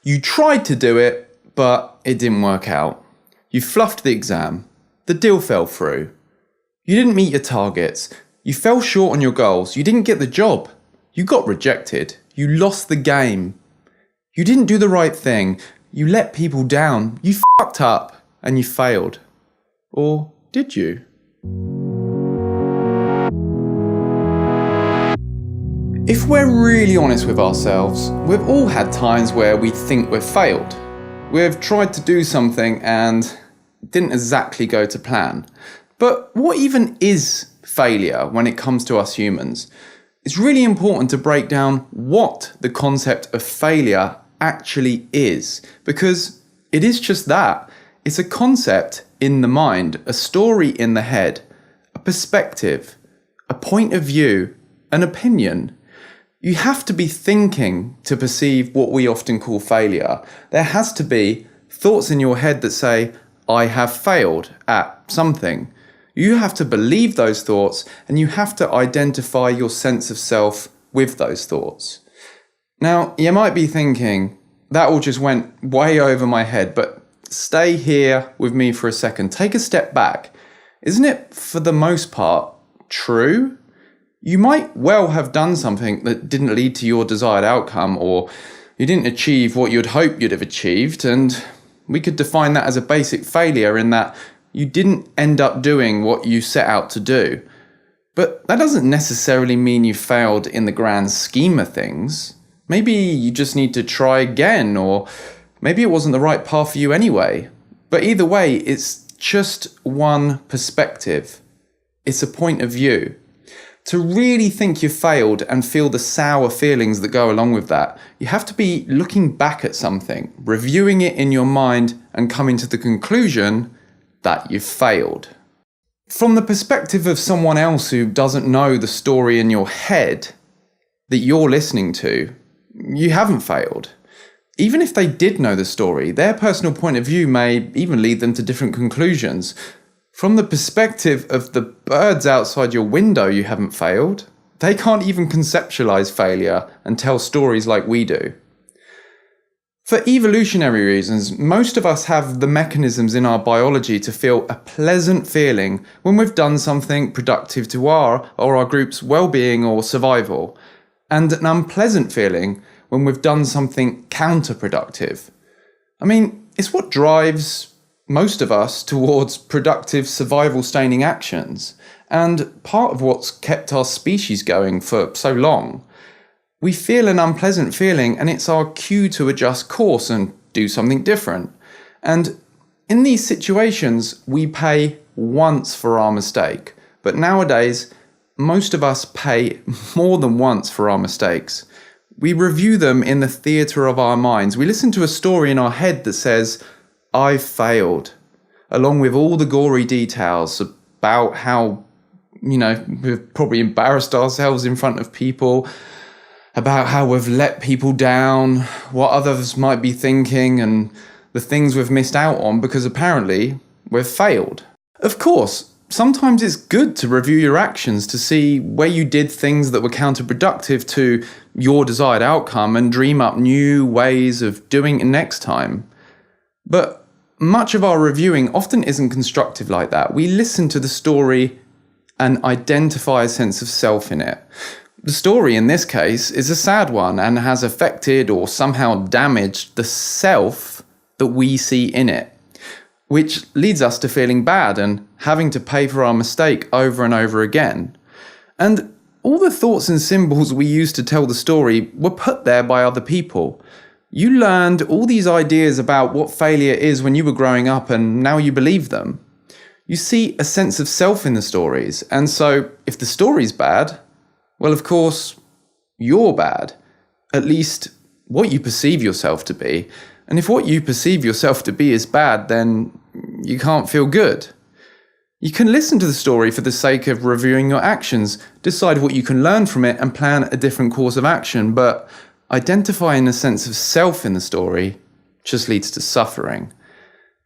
You tried to do it, but it didn't work out. You fluffed the exam. The deal fell through. You didn't meet your targets. You fell short on your goals. You didn't get the job. You got rejected. You lost the game. You didn't do the right thing. You let people down. You fucked up and you failed. Or did you? If we're really honest with ourselves, we've all had times where we think we've failed. We've tried to do something and it didn't exactly go to plan. But what even is failure when it comes to us humans? It's really important to break down what the concept of failure actually is, because it is just that. It's a concept in the mind, a story in the head, a perspective, a point of view, an opinion. You have to be thinking to perceive what we often call failure. There has to be thoughts in your head that say, I have failed at something. You have to believe those thoughts and you have to identify your sense of self with those thoughts. Now, you might be thinking, that all just went way over my head, but stay here with me for a second. Take a step back. Isn't it, for the most part, true? You might well have done something that didn't lead to your desired outcome, or you didn't achieve what you'd hoped you'd have achieved, and we could define that as a basic failure in that you didn't end up doing what you set out to do. But that doesn't necessarily mean you failed in the grand scheme of things. Maybe you just need to try again, or maybe it wasn't the right path for you anyway. But either way, it's just one perspective. It's a point of view. To really think you failed and feel the sour feelings that go along with that, you have to be looking back at something, reviewing it in your mind and coming to the conclusion that you've failed. From the perspective of someone else who doesn't know the story in your head that you're listening to, you haven't failed. Even if they did know the story, their personal point of view may even lead them to different conclusions. From the perspective of the birds outside your window, you haven't failed. They can't even conceptualize failure and tell stories like we do. For evolutionary reasons, most of us have the mechanisms in our biology to feel a pleasant feeling when we've done something productive to our or our group's well-being or survival, and an unpleasant feeling when we've done something counterproductive. I mean, it's what drives most of us towards productive survival-staining actions, and part of what's kept our species going for so long. We feel an unpleasant feeling and it's our cue to adjust course and do something different. And in these situations, we pay once for our mistake. But nowadays, most of us pay more than once for our mistakes. We review them in the theatre of our minds. We listen to a story in our head that says, I've failed, along with all the gory details about how, we've probably embarrassed ourselves in front of people, about how we've let people down, what others might be thinking, and the things we've missed out on because apparently we've failed. Of course, sometimes it's good to review your actions to see where you did things that were counterproductive to your desired outcome and dream up new ways of doing it next time. But much of our reviewing often isn't constructive like that. We listen to the story and identify a sense of self in it. The story in this case is a sad one and has affected or somehow damaged the self that we see in it, which leads us to feeling bad and having to pay for our mistake over and over again. And all the thoughts and symbols we use to tell the story were put there by other people. You learned all these ideas about what failure is when you were growing up, and now you believe them. You see a sense of self in the stories, and so if the story's bad, well, of course, you're bad. At least what you perceive yourself to be. And if what you perceive yourself to be is bad, then you can't feel good. You can listen to the story for the sake of reviewing your actions, decide what you can learn from it, and plan a different course of action, but identifying a sense of self in the story just leads to suffering.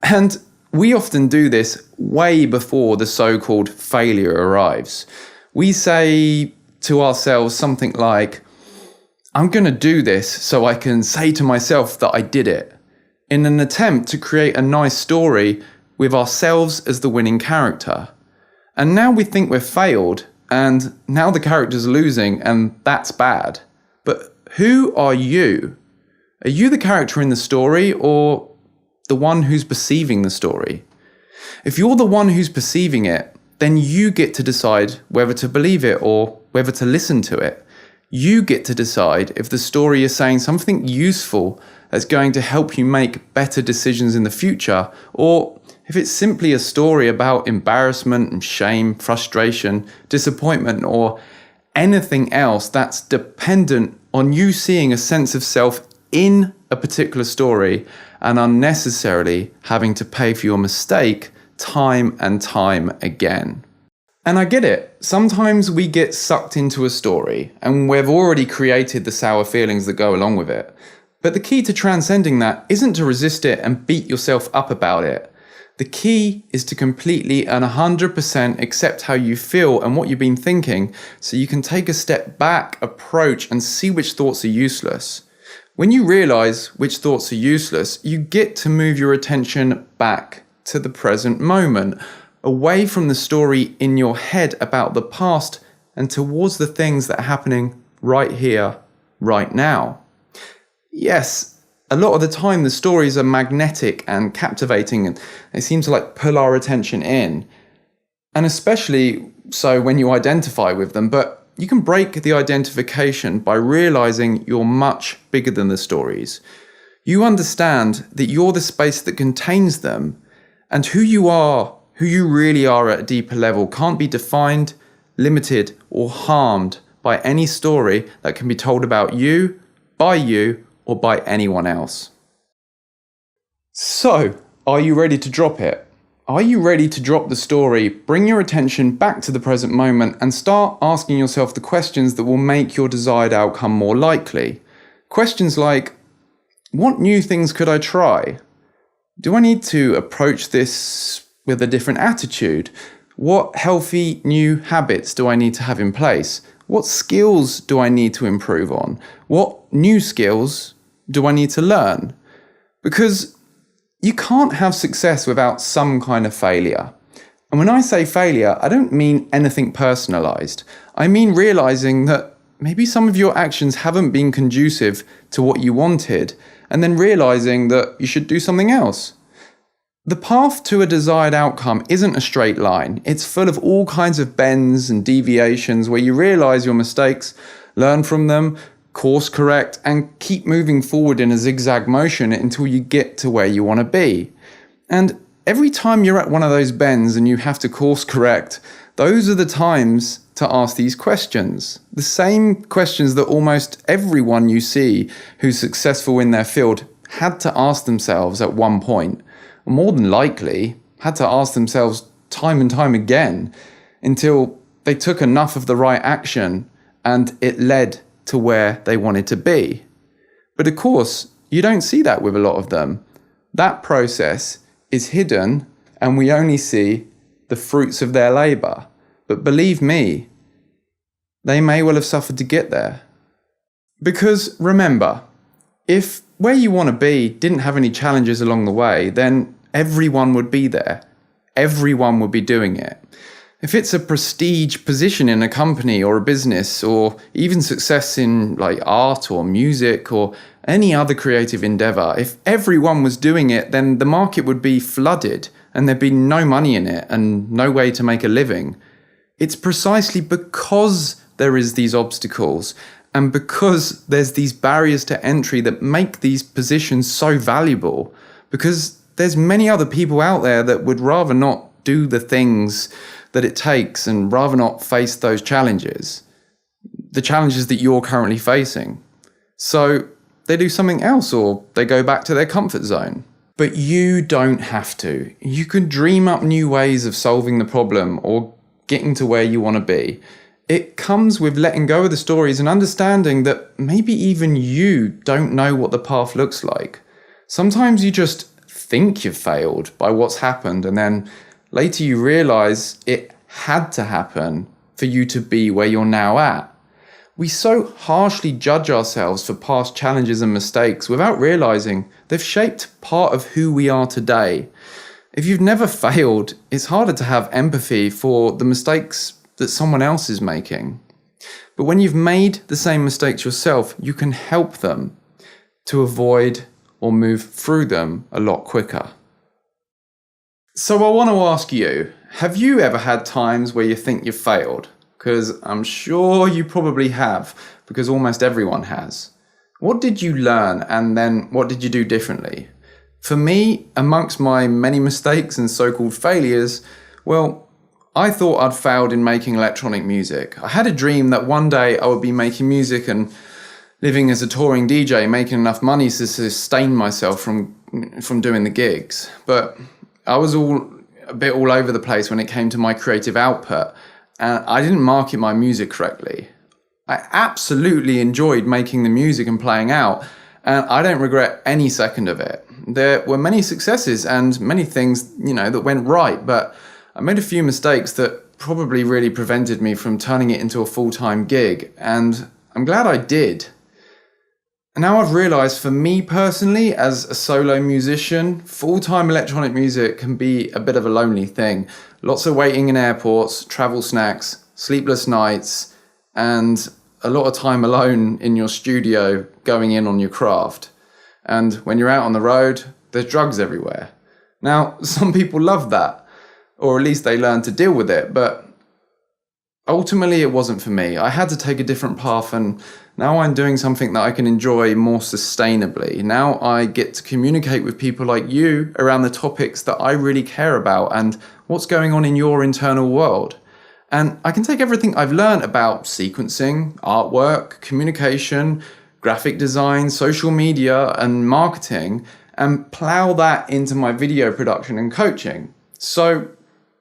And we often do this way before the so-called failure arrives. We say to ourselves something like, I'm going to do this so I can say to myself that I did it, in an attempt to create a nice story with ourselves as the winning character. And now we think we've failed, and now the character's losing, and that's bad. But who are you? Are you the character in the story, or the one who's perceiving the story? If you're the one who's perceiving it, then you get to decide whether to believe it or whether to listen to it. You get to decide if the story is saying something useful that's going to help you make better decisions in the future, or if it's simply a story about embarrassment and shame, frustration, disappointment, or anything else that's dependent on you seeing a sense of self in a particular story and unnecessarily having to pay for your mistake time and time again. And I get it. Sometimes we get sucked into a story and we've already created the sour feelings that go along with it. But the key to transcending that isn't to resist it and beat yourself up about it. The key is to completely and 100% accept how you feel and what you've been thinking, so you can take a step back, approach, and see which thoughts are useless. When you realize which thoughts are useless, you get to move your attention back to the present moment, away from the story in your head about the past and towards the things that are happening right here, right now. Yes, a lot of the time the stories are magnetic and captivating and they seem to pull our attention in. And especially so when you identify with them, but you can break the identification by realizing you're much bigger than the stories. You understand that you're the space that contains them, and who you are, who you really are at a deeper level, can't be defined, limited, or harmed by any story that can be told about you, by you, or by anyone else. So, are you ready to drop it? Are you ready to drop the story, bring your attention back to the present moment, and start asking yourself the questions that will make your desired outcome more likely? Questions like, what new things could I try? Do I need to approach this with a different attitude? What healthy new habits do I need to have in place? What skills do I need to improve on? What new skills do I need to learn? Because you can't have success without some kind of failure. And when I say failure, I don't mean anything personalized. I mean realizing that maybe some of your actions haven't been conducive to what you wanted, and then realizing that you should do something else. The path to a desired outcome isn't a straight line. It's full of all kinds of bends and deviations where you realize your mistakes, learn from them, course correct, and keep moving forward in a zigzag motion until you get to where you want to be. And every time you're at one of those bends and you have to course correct, those are the times to ask these questions. The same questions that almost everyone you see who's successful in their field had to ask themselves at one point. More than likely, had to ask themselves time and time again until they took enough of the right action and it led to where they wanted to be. But of course, you don't see that with a lot of them. That process is hidden and we only see the fruits of their labor. But believe me, they may well have suffered to get there. Because remember, if where you want to be didn't have any challenges along the way, then everyone would be there. Everyone would be doing it. If it's a prestige position in a company or a business, or even success in art or music or any other creative endeavor, if everyone was doing it, then the market would be flooded and there'd be no money in it and no way to make a living. It's precisely because there is these obstacles and because there's these barriers to entry that make these positions so valuable, because there's many other people out there that would rather not do the things that it takes and rather not face those challenges, the challenges that you're currently facing. So they do something else or they go back to their comfort zone. But you don't have to. You can dream up new ways of solving the problem or getting to where you want to be. It comes with letting go of the stories and understanding that maybe even you don't know what the path looks like. Sometimes you just think you've failed by what's happened, and then later you realize it had to happen for you to be where you're now at. We so harshly judge ourselves for past challenges and mistakes without realizing they've shaped part of who we are today. If you've never failed, it's harder to have empathy for the mistakes that someone else is making. But when you've made the same mistakes yourself, you can help them to avoid or move through them a lot quicker. So I want to ask you, have you ever had times where you think you've failed? Because I'm sure you probably have, because almost everyone has. What did you learn, and then what did you do differently? For me, amongst my many mistakes and so-called failures, well, I thought I'd failed in making electronic music. I had a dream that one day I would be making music and living as a touring DJ, making enough money to sustain myself from doing the gigs. But I was a bit all over the place when it came to my creative output, and I didn't market my music correctly. I absolutely enjoyed making the music and playing out, and I don't regret any second of it. There were many successes and many things, that went right, but I made a few mistakes that probably really prevented me from turning it into a full-time gig, and I'm glad I did. And now I've realized, for me personally, as a solo musician, full-time electronic music can be a bit of a lonely thing. Lots of waiting in airports, travel snacks, sleepless nights, and a lot of time alone in your studio going in on your craft. And when you're out on the road, there's drugs everywhere. Now, some people love that, or at least they learn to deal with it, but ultimately it wasn't for me. I had to take a different path, and now I'm doing something that I can enjoy more sustainably. Now I get to communicate with people like you around the topics that I really care about and what's going on in your internal world. And I can take everything I've learned about sequencing, artwork, communication, graphic design, social media, and marketing, and plow that into my video production and coaching. So,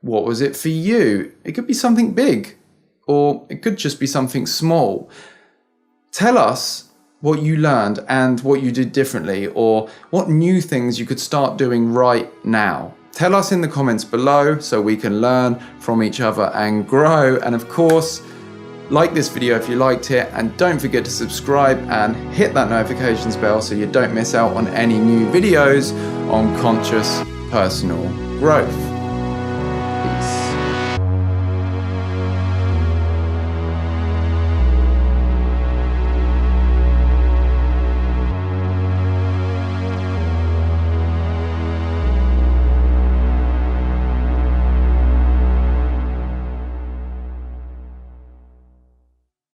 what was it for you? It could be something big, or it could just be something small. Tell us what you learned and what you did differently, or what new things you could start doing right now. Tell us in the comments below so we can learn from each other and grow. And of course, like this video if you liked it, and don't forget to subscribe and hit that notifications bell so you don't miss out on any new videos on conscious personal growth.